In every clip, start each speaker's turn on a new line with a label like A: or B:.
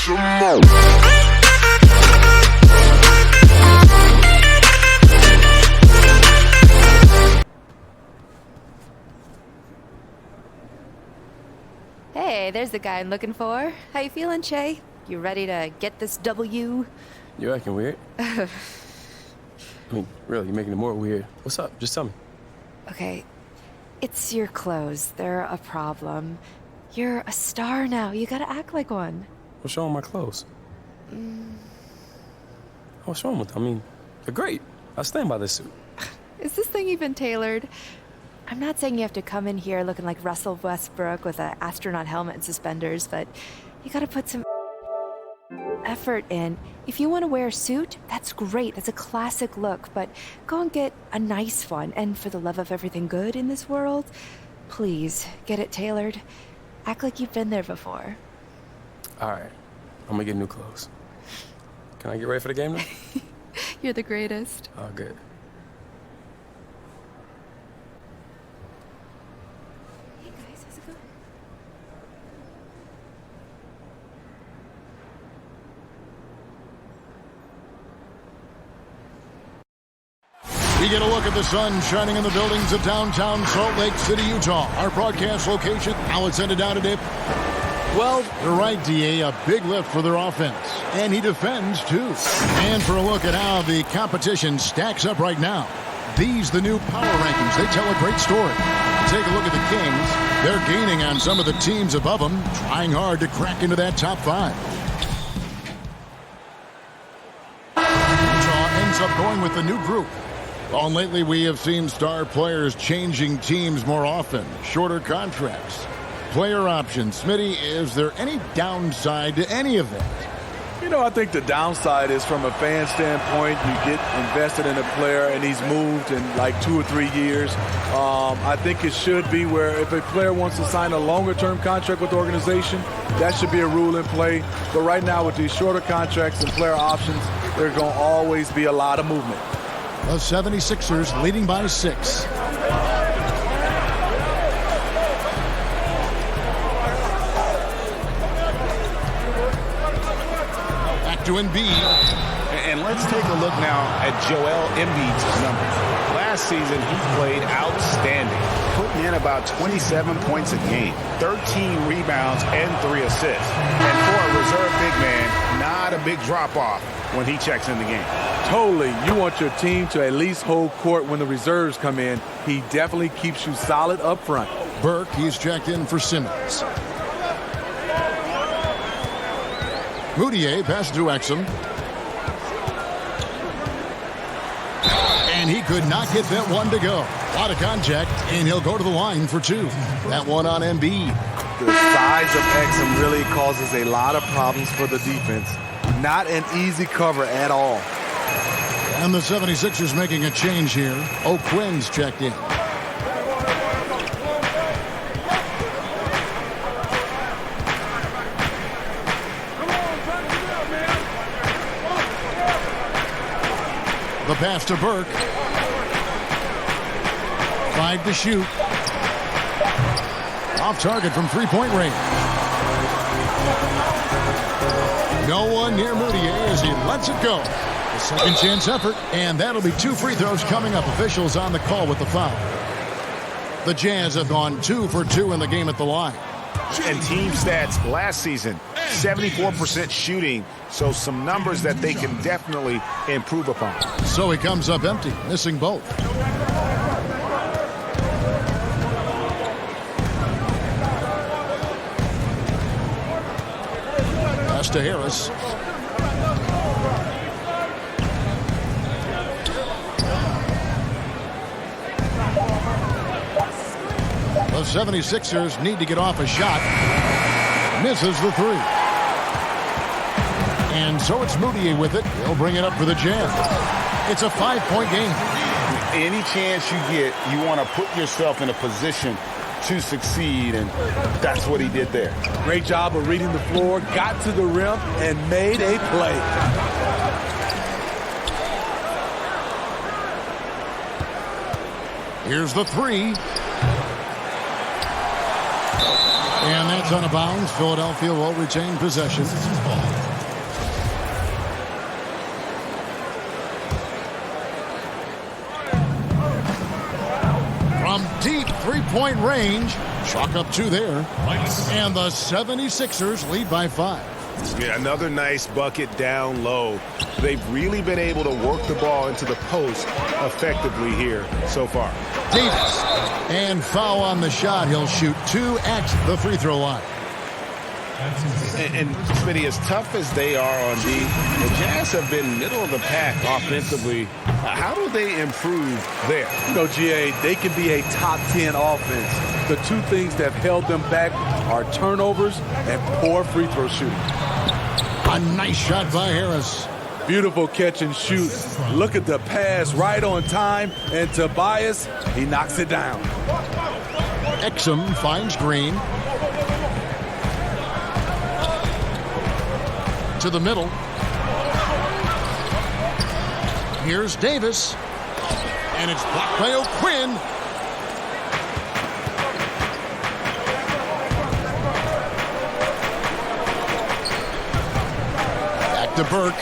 A: some more.
B: Hey, there's the guy I'm looking for. How you feeling, Che? You ready to get this W?
C: You're acting weird. I mean, really, you're making it more weird. What's up? Just tell me.
B: Okay, it's your clothes. They're a problem. You're a star now. You gotta act like one.
C: What's wrong with my clothes? What's wrong with them? I mean, they're great. I stand by this suit.
B: Is this thing even tailored? I'm not saying you have to come in here looking like Russell Westbrook with an astronaut helmet and suspenders, but you gotta put some effort in. If you want to wear a suit, that's great. That's a classic look, but go and get a nice one. And for the love of everything good in this world, please get it tailored. Act like you've been there before.
C: All right. I'm gonna get new clothes. Can I get ready for the game now?
B: You're the greatest.
C: Oh, good.
B: Hey guys, how's it going?
D: We get a look at the sun shining in the buildings of downtown Salt Lake City, Utah. Our broadcast location, now it's ended down today. Well, you're right, D.A., a big lift for their offense. And he defends, too. And for a look at how the competition stacks up right now. These, the new power rankings, they tell a great story. Take a look at the Kings. They're gaining on some of the teams above them, trying hard to crack into that top five. Utah ends up going with the new group. Well, and lately we have seen star players changing teams more often, shorter contracts, player options. Smitty, is there any downside to any of that?
E: You know, I think the downside is from a fan standpoint, you get invested in a player and he's moved in like 2 or 3 years. I think it should be where if a player wants to sign a longer-term contract with the organization, that should be a rule in play. But right now with these shorter contracts and player options, there's going to always be a lot of movement.
D: The 76ers leading by 6. Back to Embiid.
F: And let's take a look now at Joel Embiid's numbers. Last season, he played outstanding, putting in about 27 points a game, 13 rebounds, and 3 assists. And for a reserve big man, not a big drop-off when he checks in the game.
E: Totally. You want your team to at least hold court when the reserves come in. He definitely keeps you solid up front.
D: Burke, he's checked in for Simmons. Moutier passes to Exum. And he could not get that one to go. A lot of contact, and he'll go to the line for 2. That one on Embiid.
E: The size of Exum really causes a lot of problems for the defense. Not an easy cover at all.
D: And the 76ers making a change here. O'Quinn's checked in. The pass to Burke. 5 to shoot. Off target from three-point range. No one near Moutier as he lets it go. A second chance effort, and that'll be 2 free throws coming up. Officials on the call with the foul. The Jazz have gone 2 for 2 in the game at the line.
F: And team stats last season, 74% shooting, so some numbers that they can definitely improve upon.
D: So he comes up empty, missing both. Pass to Harris. The 76ers need to get off a shot. Misses the 3. And so it's Moutier with it. He'll bring it up for the Jazz. It's a 5-point game.
F: Any chance you get, you want to put yourself in a position to succeed, and that's what he did there.
E: Great job of reading the floor, got to the rim, and made a play.
D: Here's the 3. And that's out of bounds. Philadelphia will retain possession. From deep three-point range. Chalk up 2 there. And the 76ers lead by 5.
F: Yeah, another nice bucket down low. They've really been able to work the ball into the post effectively here so far.
D: Davis. And foul on the shot. He'll shoot 2 at the free throw line.
F: And Smitty, as tough as they are on D, the Jazz have been middle of the pack offensively. How do they improve there?
E: You know, GA, they can be a top 10 offense. The two things that have held them back are turnovers and poor free throw shooting.
D: A nice shot by Harris.
E: Beautiful catch and shoot. Look at the pass right on time. And Tobias, he knocks it down.
D: Exum finds Green. To the middle. Here's Davis. And it's blocked by O'Quinn. Back to Burke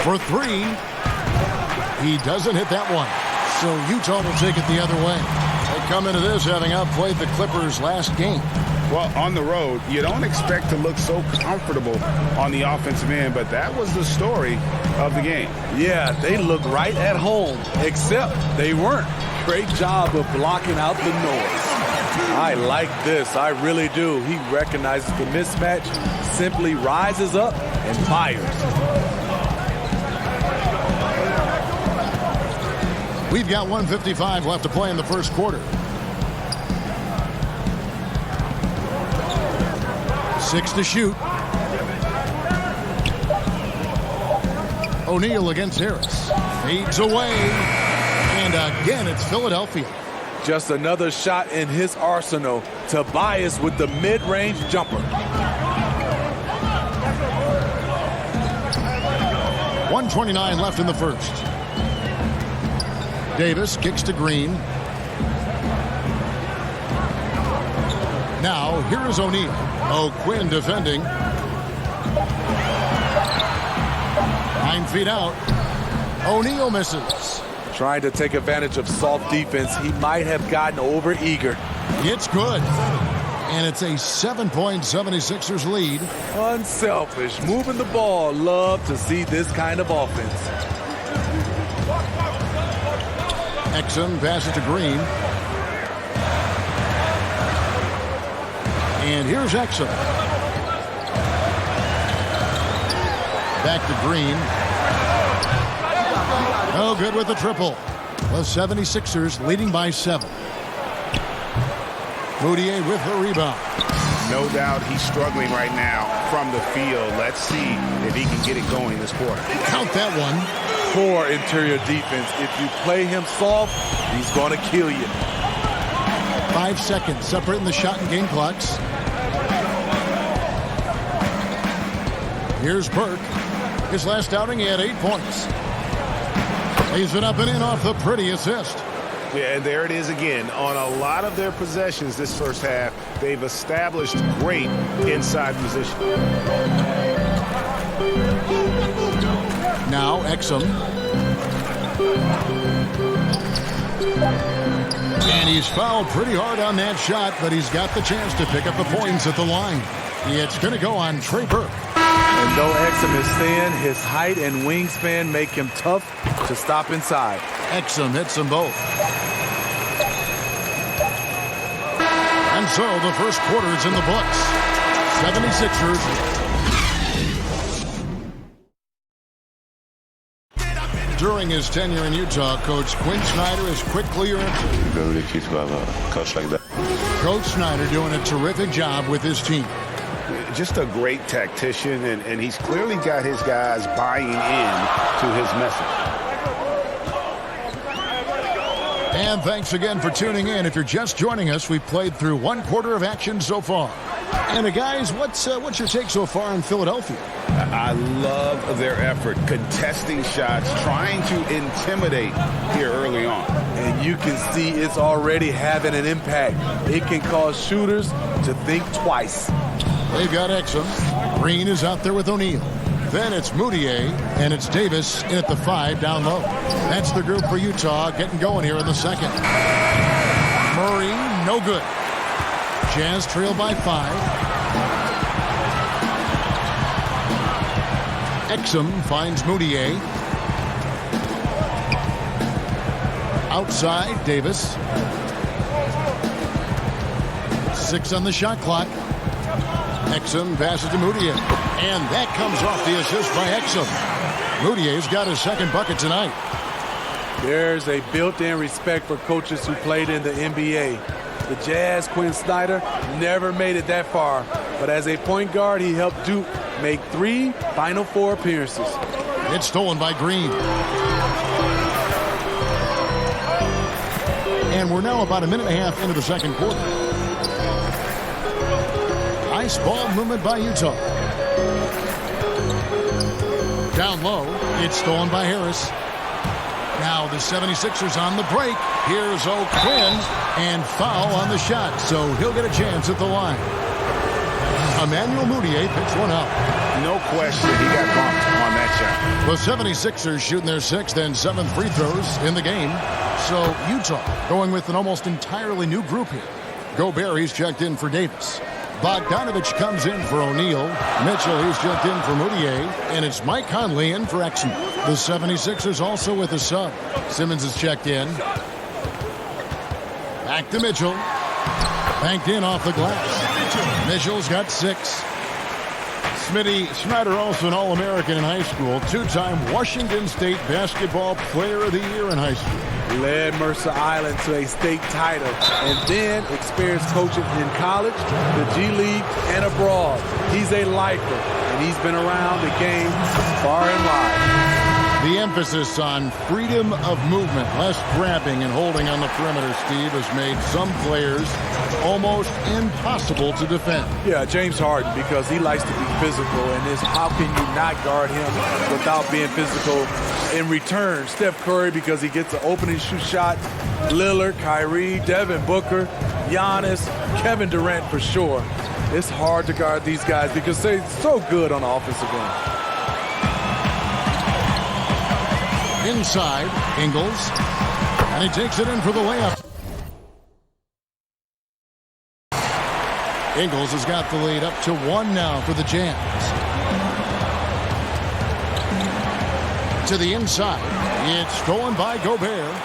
D: for 3. He doesn't hit that one. So Utah will take it the other way. They come into this having outplayed the Clippers last game.
F: Well, on the road, you don't expect to look so comfortable on the offensive end, but that was the story of the game.
E: Yeah, they look right at home, except they weren't. Great job of blocking out the noise. I like this. I really do. He recognizes the mismatch, simply rises up and fires.
D: We've got 1:55 left to play in the first quarter. 6 to shoot. O'Neal against Harris. Fades away. And again, it's Philadelphia.
E: Just another shot in his arsenal. Tobias with the mid-range jumper.
D: 1:29 left in the first. Davis kicks to Green. Now, here is O'Neal. O'Quinn defending. 9 feet out. O'Neal misses.
E: Trying to take advantage of soft defense. He might have gotten over-eager.
D: It's good. And it's a 7-point 76ers lead.
E: Unselfish. Moving the ball. Love to see this kind of offense.
D: Exum passes to Green. And here's Exum. Back to Green. No good with the triple. The 76ers leading by 7. Moutier with the rebound.
F: No doubt he's struggling right now from the field. Let's see if he can get it going this quarter.
D: Count that one.
E: Poor interior defense. If you play him soft, he's going to kill you.
D: 5 seconds separating the shot and game clocks. Here's Burke. His last outing, he had 8 points. Lays it up and in off the pretty assist.
F: Yeah, and there it is again. On a lot of their possessions this first half, they've established great inside position.
D: Now Exum. And he's fouled pretty hard on that shot, but he's got the chance to pick up the points at the line. It's going to go on Trey Burke.
E: And though Exum is thin, his height and wingspan make him tough to stop inside.
D: Exum hits them both. And so the first quarter is in the books. 76ers. During his tenure in Utah, Coach Quinn Snyder has quickly earned.
A: Very cute to have a coach like that. Coach
D: Snyder doing a terrific job with his team.
F: Just a great tactician, and he's clearly got his guys buying in to his message.
D: And thanks again for tuning in. If you're just joining us, we've played through 1 quarter of action so far. And guys, what's your take so far on Philadelphia?
F: I love their effort, contesting shots, trying to intimidate here early on.
E: And you can see it's already having an impact. It can cause shooters to think twice.
D: They've got Exum. Green is out there with O'Neal. Then it's Moutier, and it's Davis in at the 5 down low. That's the group for Utah getting going here in the second. Murray, no good. Jazz trail by 5. Exum finds Moutier. Outside, Davis. 6 on the shot clock. Exum passes to Moutier. And that comes off the assist by Exum. Moutier's got his second bucket tonight.
E: There's a built-in respect for coaches who played in the NBA. The Jazz, Quinn Snyder, never made it that far. But as a point guard, he helped Duke make 3 Final Four appearances.
D: It's stolen by Green. And we're now about a minute and a half into the second quarter. Ice ball movement by Utah. Down low, it's stolen by Harris. Now the 76ers on the break. Here's O'Quinn, and foul on the shot, so he'll get a chance at the line. Emmanuel Moutier picks one up.
F: No question, he got bumped on that shot.
D: The 76ers shooting their 6th and 7th free throws in the game. So Utah going with an almost entirely new group here. Gobert, he's checked in for Davis. Bogdanovich comes in for O'Neal. Mitchell, he's checked in for Moutier. And it's Mike Conley in for Exum. The 76ers also with a sub. Simmons is checked in. Back to Mitchell. Banked in off the glass. Mitchell's got 6. Smitty Snyder, also an All-American in high school. 2-time Washington State Basketball Player of the Year in high school.
E: Led Mercer Island to a state title, and then experienced coaching in college, the G League, and abroad. He's a lifer, and he's been around the game far and wide.
D: The emphasis on freedom of movement, less grabbing and holding on the perimeter, Steve, has made some players almost impossible to defend.
E: Yeah, James Harden, because he likes to be physical, and it's how can you not guard him without being physical in return. Steph Curry, because he gets an opening shoot shot. Lillard, Kyrie, Devin Booker, Giannis, Kevin Durant for sure. It's hard to guard these guys because they're so good on the offensive end.
D: Inside, Ingles, and he takes it in for the layup. Ingles has got the lead up to 1 now for the Jazz. To the inside, it's stolen by Gobert.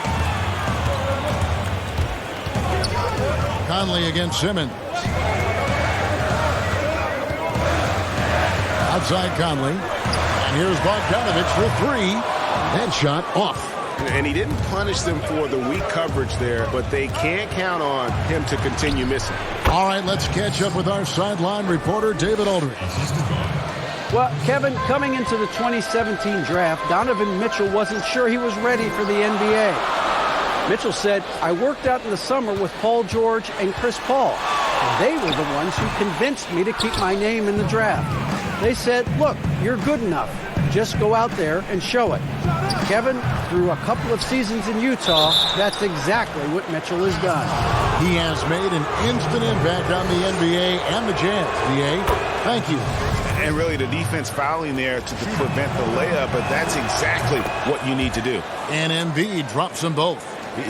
D: Conley against Simmons. Outside Conley, and here's Bogdanovich for 3. That shot off.
F: And he didn't punish them for the weak coverage there, but they can't count on him to continue missing.
D: All right, let's catch up with our sideline reporter, David Aldridge.
G: Well, Kevin, coming into the 2017 draft, Donovan Mitchell wasn't sure he was ready for the NBA. Mitchell said, I worked out in the summer with Paul George and Chris Paul. And they were the ones who convinced me to keep my name in the draft. They said, look, you're good enough. Just go out there and show it. Kevin, through a couple of seasons in Utah, that's exactly what Mitchell has done.
D: He has made an instant impact on the NBA and the Jazz. VA, thank you.
F: And really the defense fouling there to prevent the layup, but that's exactly what you need to do.
D: And Embiid drops them both.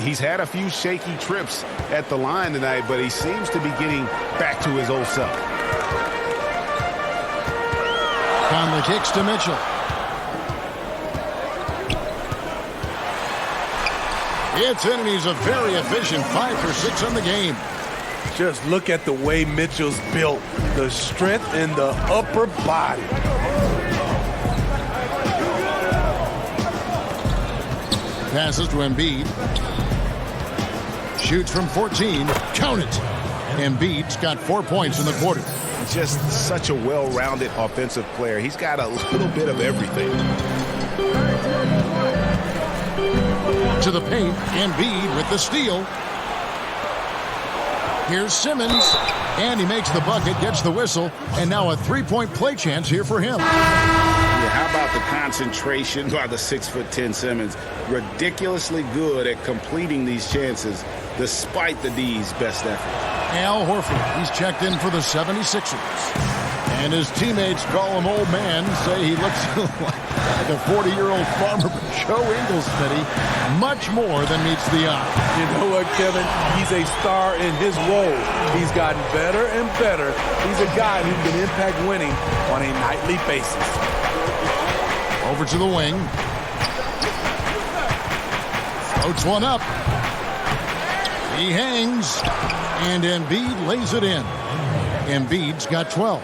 F: He's had a few shaky trips at the line tonight, but he seems to be getting back to his old self.
D: Conley kicks to Mitchell. It's in, and he's a very efficient 5 for 6 on the game.
E: Just look at the way Mitchell's built. The strength in the upper body.
D: Passes to Embiid. Shoots from 14. Count it. Embiid's got 4 points in the quarter.
F: Just such a well-rounded offensive player. He's got a little bit of everything.
D: To the paint, Embiid with the steal. Here's Simmons, and he makes the bucket, gets the whistle, and now a three-point play chance here for him.
F: Yeah, how about the concentration by the 6'10" Simmons? Ridiculously good at completing these chances despite the D's best effort.
D: Al Horford, he's checked in for the 76ers. And his teammates call him old man, say he looks like a 40-year-old farmer. But Joe Ingles, Smitty, much more than meets the eye.
E: You know what, Kevin? He's a star in his role. He's gotten better and better. He's a guy who can impact winning on a nightly basis.
D: Over to the wing. Floats one up. He hangs, and Embiid lays it in. Embiid's got 12.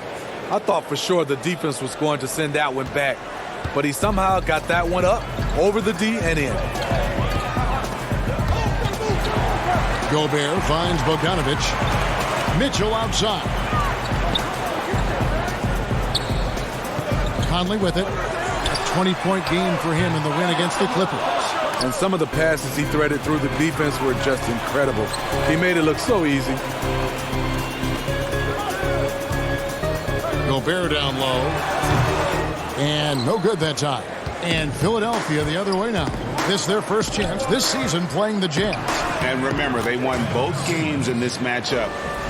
E: I thought for sure the defense was going to send that one back, but he somehow got that one up, over the D, and in.
D: Gobert finds Bogdanovic. Mitchell outside. Conley with it. A 20-point game for him in the win against the Clippers.
E: And some of the passes he threaded through the defense were just incredible. He made it look so easy.
D: Gobert down low. And no good that time. And Philadelphia the other way now. This is their first chance this season playing the Jazz.
F: And remember, they won both games in this matchup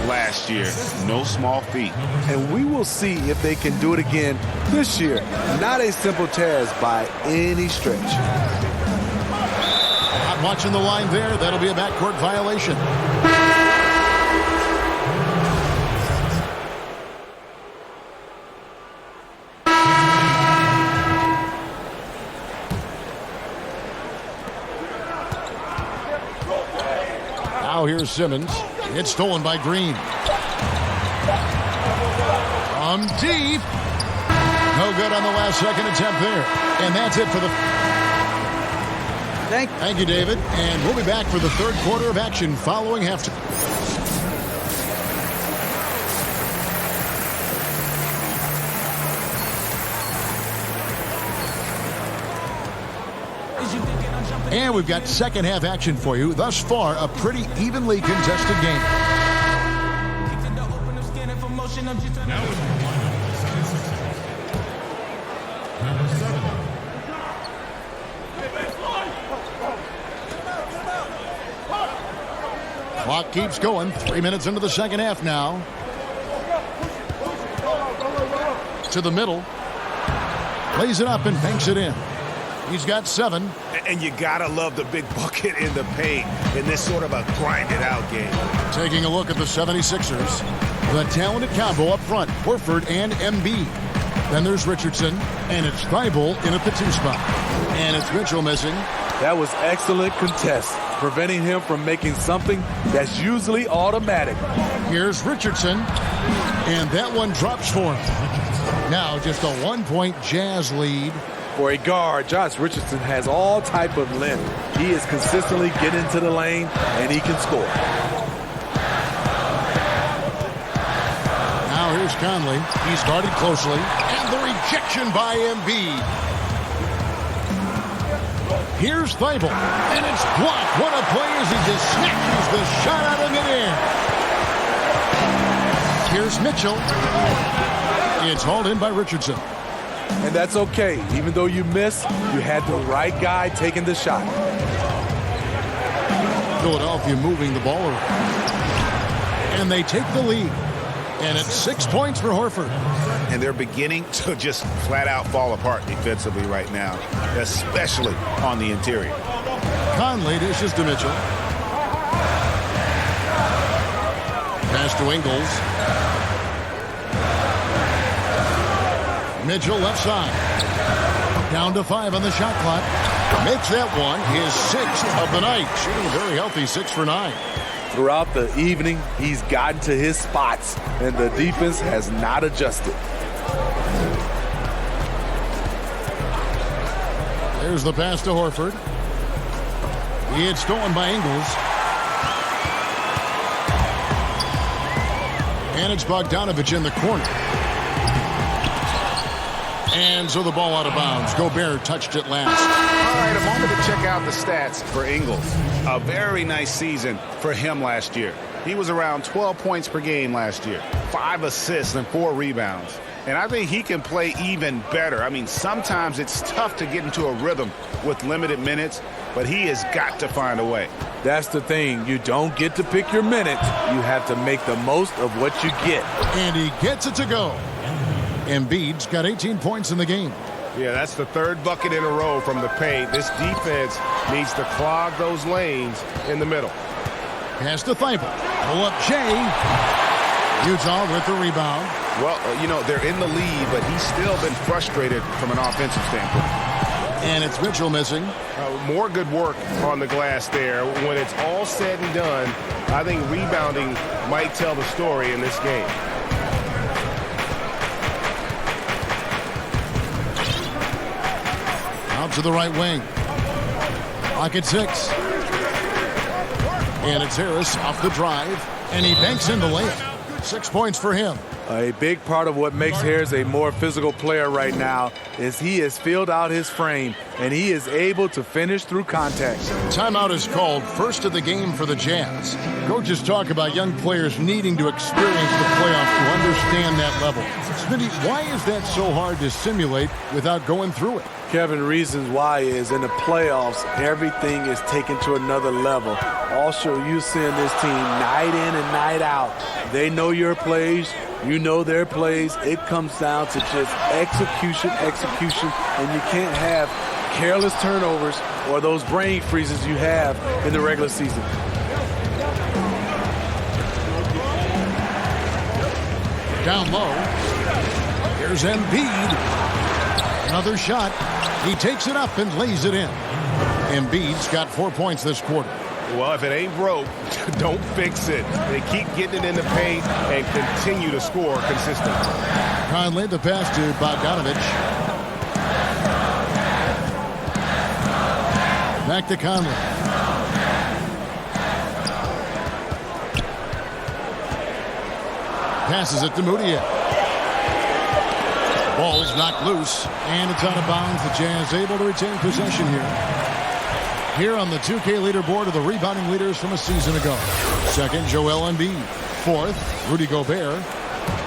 F: last year. No small feat.
E: And we will see if they can do it again this year. Not a simple task by any stretch.
D: Not watching the line there. That'll be a backcourt violation. Now here's Simmons. It's stolen by Green. From deep. No good on the last second attempt there. And that's it for the... Thank you, David. And we'll be back for the third quarter of action following halftime. And we've got second half action for you. Thus far, a pretty evenly contested game. Clock keeps going. 3 minutes into the second half now. To the middle. Lays it up and banks it in. He's got 7.
F: And you gotta love the big bucket in the paint in this sort of a grinded-out game.
D: Taking a look at the 76ers. The talented combo up front, Horford and Embiid. Then there's Richardson, and it's Thibault in at the 2 spot. And it's Mitchell missing.
E: That was excellent contest, preventing him from making something that's usually automatic.
D: Here's Richardson, and that one drops for him. Now just a 1-point Jazz lead.
E: For a guard, Josh Richardson has all type of length. He is consistently getting into the lane, and he can score.
D: Now here's Conley. He's guarded closely, and the rejection by Embiid. Here's Thibault, and it's blocked. What a play as he just snatches the shot out of midair. Here's Mitchell. It's hauled in by Richardson.
E: And that's okay. Even though you missed, you had the right guy taking the shot.
D: Philadelphia moving the ball around. And they take the lead. And it's 6 points for Horford.
F: And they're beginning to just flat out fall apart defensively right now, especially on the interior.
D: Conley dishes to Mitchell. Pass to Ingles. Mitchell left side. Down to 5 on the shot clock. Makes that one his 6th of the night. Shooting a very healthy 6 for 9.
E: Throughout the evening, he's gotten to his spots, and the defense has not adjusted.
D: There's the pass to Horford. It's stolen by Ingles. And it's Bogdanovic in the corner. And so the ball out of bounds. Gobert touched it last.
F: All right, a moment to check out the stats for Ingles. A very nice season for him last year. He was around 12 points per game last year, 5 assists and 4 rebounds. And I think he can play even better. I mean, sometimes it's tough to get into a rhythm with limited minutes, but he has got to find a way.
E: That's the thing. You don't get to pick your minutes. You have to make the most of what you get.
D: And he gets it to go. Embiid's got 18 points in the game.
H: Yeah, that's the third bucket in a row from the paint. This defense needs to clog those lanes in the middle.
D: Pass to Thibault. Pull up Jay. Utah with the rebound.
F: Well, you know, they're in the lead, but he's still been frustrated from an offensive standpoint.
D: And it's Mitchell missing.
H: More good work on the glass there. When it's all said and done, I think rebounding might tell the story in this game.
D: Out to the right wing. Clock at 6. And it's Harris off the drive. And he banks in the layup. 6 points for him.
E: A big part of what makes Harris a more physical player right now is he has filled out his frame, and he is able to finish through contact.
D: Timeout is called. First of the game for the Jazz. Coaches talk about young players needing to experience the playoffs to understand that level. Smitty, why is that so hard to simulate without going through it?
E: Kevin, reasons why is in the playoffs, everything is taken to another level. Also, you seeing this team night in and night out. They know your plays. You know their plays. It comes down to just execution, and you can't have careless turnovers or those brain freezes you have in the regular season.
D: Down low. Here's Embiid. Another shot. He takes it up and lays it in. Embiid's got 4 points this quarter.
H: Well, if it ain't broke, don't fix it. They keep getting it in the paint and continue to score consistently.
D: Conley, the pass to Bogdanovich. Back to Conley. Passes it to Moutier. Ball's knocked loose, and it's out of bounds. The Jazz able to retain possession here. Here on the 2K leaderboard are the rebounding leaders from a season ago. Second, Joel Embiid. Fourth, Rudy Gobert.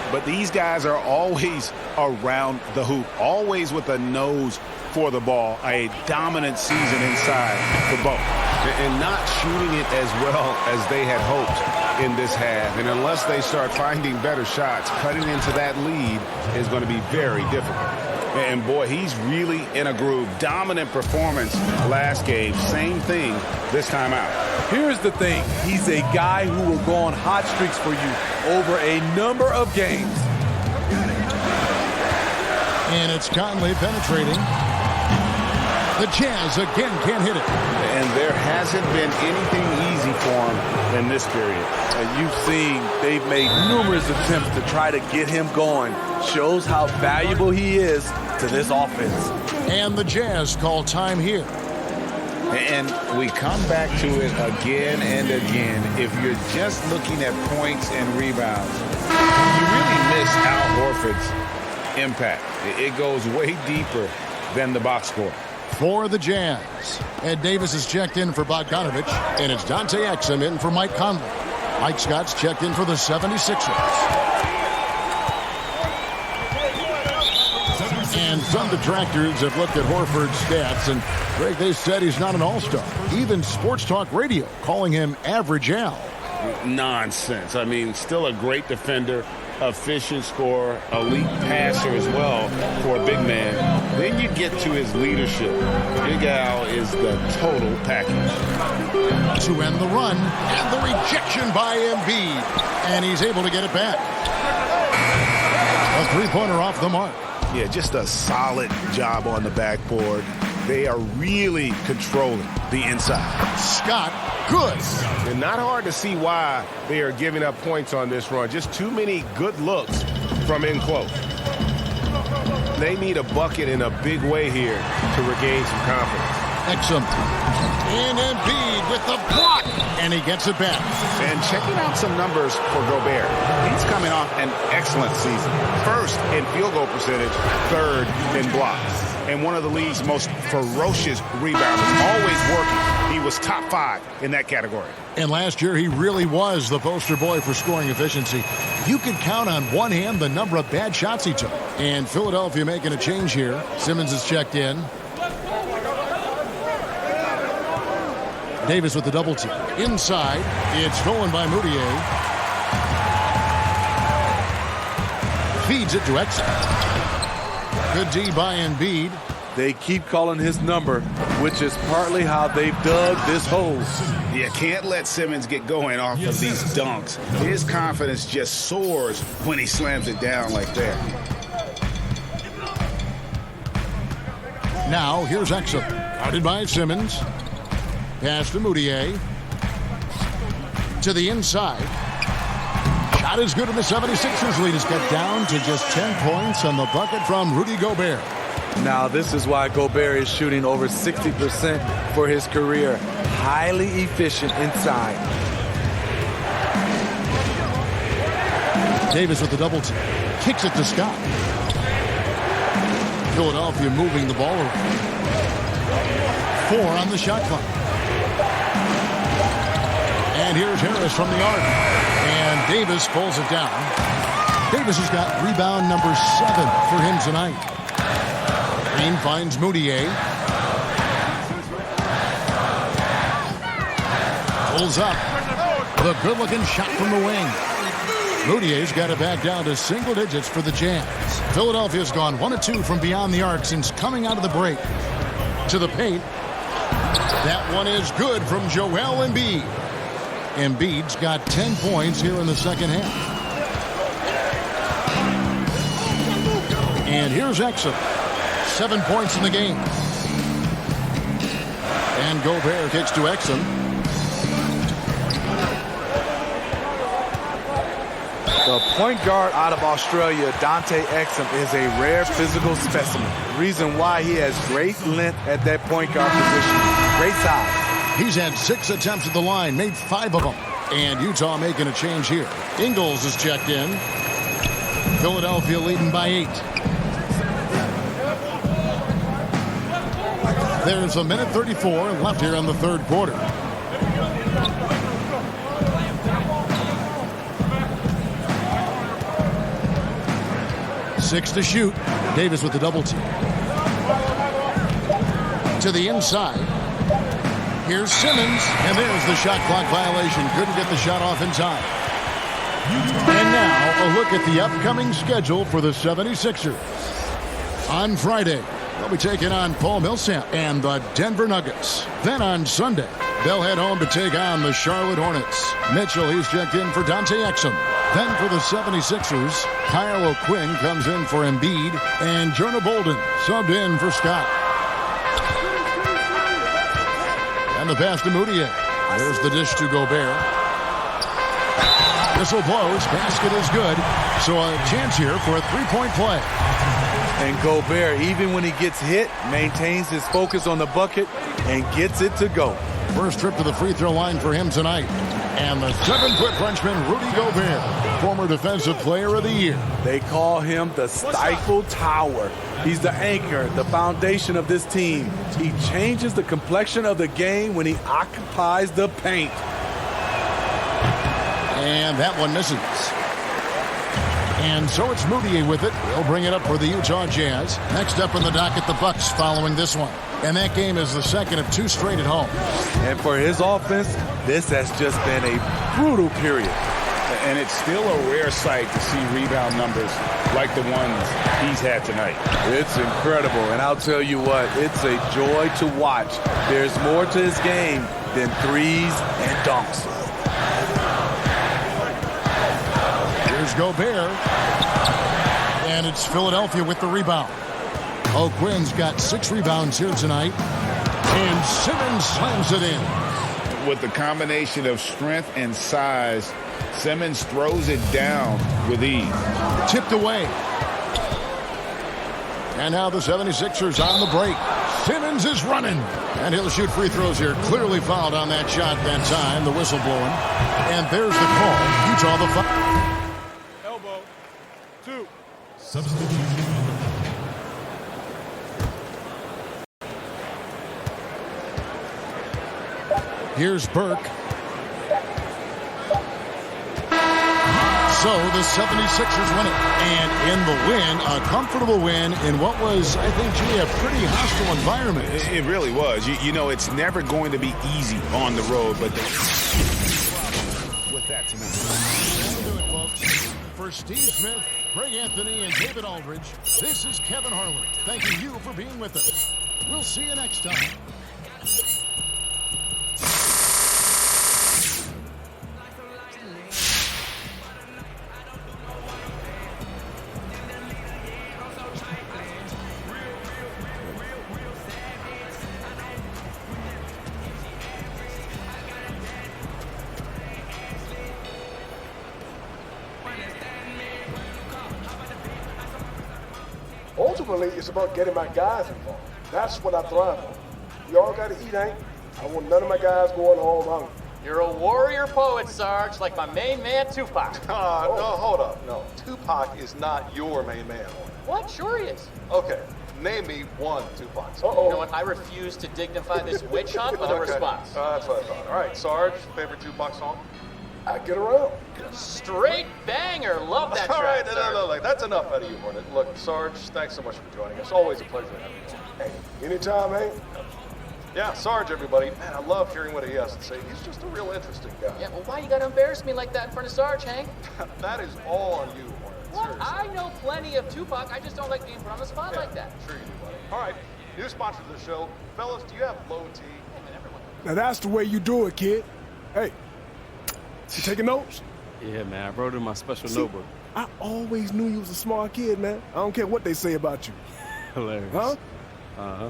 F: But these guys are always around the hoop, always with a nose for the ball. A dominant season inside for both. And not shooting it as well as they had hoped in this half. And unless they start finding better shots, cutting into that lead is going to be very difficult. And, boy, he's really in a groove. Dominant performance last game. Same thing this time out.
E: Here's the thing. He's a guy who will go on hot streaks for you over a number of games.
D: And it's Conley penetrating. The Jazz again can't hit it.
F: And there hasn't been anything easy for him in this period.
E: And you've seen they've made numerous attempts to try to get him going. Shows how valuable he is to this offense.
D: And the Jazz call time here.
F: And we come back to it again and again. If you're just looking at points and rebounds, you really miss Al Horford's impact. It goes way deeper than the box score.
D: For the Jazz, Ed Davis is checked in for Bogdanovich, and it's Dante Exum in for Mike Conley. Mike Scott's checked in for the 76ers. And some detractors have looked at Horford's stats, and Greg, they said he's not an all-star. Even Sports Talk Radio calling him Average Al.
F: Nonsense. I mean, still a great defender, efficient scorer, elite passer as well for a big man. Then you get to his leadership. Big Al is the total package.
D: To end the run, and the rejection by Embiid. And he's able to get it back. A three-pointer off the mark.
F: Yeah, just a solid job on the backboard. They are really controlling the inside.
D: Scott, good.
H: And not hard to see why they are giving up points on this run. Just too many good looks from in close. They need a bucket in a big way here to regain some confidence.
D: Exum. And Embiid with the block. And he gets it back.
F: And checking out some numbers for Gobert. He's coming off an excellent season. First in field goal percentage, third in blocks. And one of the league's most ferocious rebounders, always working. He was top 5 in that category.
D: And last year, he really was the poster boy for scoring efficiency. You could count on one hand the number of bad shots he took. And Philadelphia making a change here. Simmons is checked in. Davis with the double team. Inside, it's stolen by Moutier. Feeds it to Exum. Good D by Embiid.
E: They keep calling his number, which is partly how they've dug this hole.
F: You can't let Simmons get going off of these dunks. His confidence just soars when he slams it down like that.
D: Now, here's Exum. Guarded by Simmons. Pass to Moutier. To the inside. Shot is good, and the 76ers lead is cut down to just 10 points on the bucket from Rudy Gobert.
E: Now, this is why Gobert is shooting over 60% for his career. Highly efficient inside.
D: Davis with the double team. Kicks it to Scott. Philadelphia moving the ball around. 4 on the shot clock. And here's Harris from the arc. And Davis pulls it down. Davis has got rebound number 7 for him tonight. Green finds Moutier. Pulls up. The good-looking shot from the wing. Moutier's got it back down to single digits for the Jazz. Philadelphia's gone 1 of 2 from beyond the arc since coming out of the break. To the paint. That one is good from Joel Embiid. Embiid's got 10 points here in the second half. And here's Exum. 7 points in the game. And Gobert kicks to Exum.
E: The point guard out of Australia, Dante Exum, is a rare physical specimen. Reason why he has great length at that point guard position. Great size.
D: He's had 6 attempts at the line, made 5 of them. And Utah making a change here. Ingles is checked in. Philadelphia leading by 8. There's a minute 34 left here in the third quarter. Six to shoot. Davis with the double team. To the inside. Here's Simmons, and there's the shot clock violation. Couldn't get the shot off in time. And now, a look at the upcoming schedule for the 76ers. On Friday, they'll be taking on Paul Millsap and the Denver Nuggets. Then on Sunday, they'll head home to take on the Charlotte Hornets. Mitchell, he's checked in for Dante Exum. Then for the 76ers, Kyle O'Quinn comes in for Embiid, and Jonah Bolden subbed in for Scott. And the pass to Moutier. There's the dish to Gobert. Whistle blows. Basket is good. So a chance here for a three-point play.
E: And Gobert, even when he gets hit, maintains his focus on the bucket and gets it to go.
D: First trip to the free throw line for him tonight. And the 7-foot Frenchman, Rudy Gobert, former Defensive Player of the Year.
E: They call him the Stifle Tower. He's the anchor, the foundation of this team. He changes the complexion of the game when he occupies the paint.
D: And that one misses. And so it's Moutier with it. He'll bring it up for the Utah Jazz. Next up in the docket, the Bucks following this one. And that game is the second of 2 straight at home.
E: And for his offense, this has just been a brutal period.
F: And it's still a rare sight to see rebound numbers like the ones he's had tonight.
E: It's incredible. And I'll tell you what, it's a joy to watch. There's more to his game than threes and dunks.
D: Here's Gobert. And it's Philadelphia with the rebound. O'Quinn's got 6 rebounds here tonight. And Simmons slams it in.
F: With the combination of strength and size, Simmons throws it down with ease.
D: Tipped away. And now the 76ers on the break. Simmons is running. And he'll shoot free throws here. Clearly fouled on that shot that time. The whistle blowing. And there's the call. Utah the foul.
E: Elbow. 2.
I: Substitution.
D: Here's Burke. So the 76ers win it. And in the win, a comfortable win in what was, I think, Jay, a pretty hostile environment.
F: It really was. You know, it's never going to be easy on the road, but with that tonight.
D: That'll do it, folks. For Steve Smith, Greg Anthony, and David Aldridge, this is Kevin Harlan. Thanking you for being with us. We'll see you next time.
J: Ultimately, it's about getting my guys involved. That's what I thrive on. We all got to eat, ain't? I want none of my guys going home hungry.
K: You're a warrior poet, Sarge, like my main man, Tupac.
J: No, hold up. No, Tupac is not your main man.
K: What? Sure he is.
J: Okay, name me one Tupac song.
K: You know what? I refuse to dignify this witch hunt with a response.
J: That's what I thought. All right, Sarge, favorite Tupac song? I Get Around.
K: Straight banger. Love that track.
J: All right,
K: Sarge.
J: no, that's enough out of you, Hornet. Look, Sarge, thanks so much for joining us. Always a pleasure to have you. Hey, anytime, Hank. Yeah, Sarge, everybody. Man, I love hearing what he has to say. He's just a real interesting guy.
K: Yeah, well, why you gotta embarrass me like that in front of Sarge, Hank?
J: That is all on you, Hornet.
K: What?
J: Seriously.
K: I know plenty of Tupac. I just don't like being put on the spot like that.
J: Sure you do, buddy. All right, new sponsor of the show. Fellas, do you have low T?
L: Now that's the way you do it, kid. Hey, you taking notes?
C: Yeah, man. I wrote it in my special notebook.
L: I always knew you was a smart kid, man. I don't care what they say about you.
C: Hilarious.
L: Huh?
C: Uh-huh.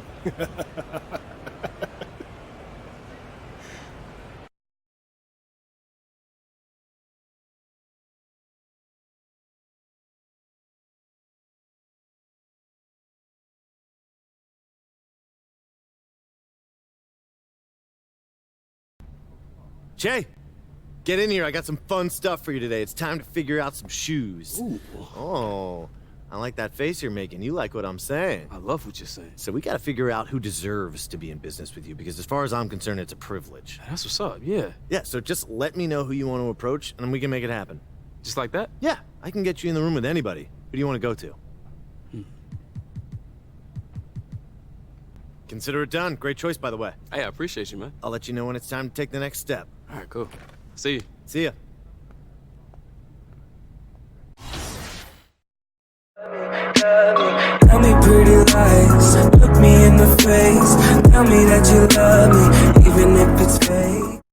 M: Jay, get in here. I got some fun stuff for you today. It's time to figure out some shoes.
C: Ooh.
M: Oh, I like that face you're making. You like what I'm saying.
C: I love what you're saying.
M: So we got to figure out who deserves to be in business with you, because as far as I'm concerned, it's a privilege.
C: That's what's up, yeah.
M: Yeah, so just let me know who you want to approach, and we can make it happen.
C: Just like that?
M: Yeah, I can get you in the room with anybody. Who do you want to go to? Consider it done. Great choice, by the way.
C: Hey, I appreciate you, man.
M: I'll let you know when it's time to take the next step.
C: All right, cool. See you.
M: See ya.
N: Tell me pretty lies, look me in the face. Tell me that you love me, even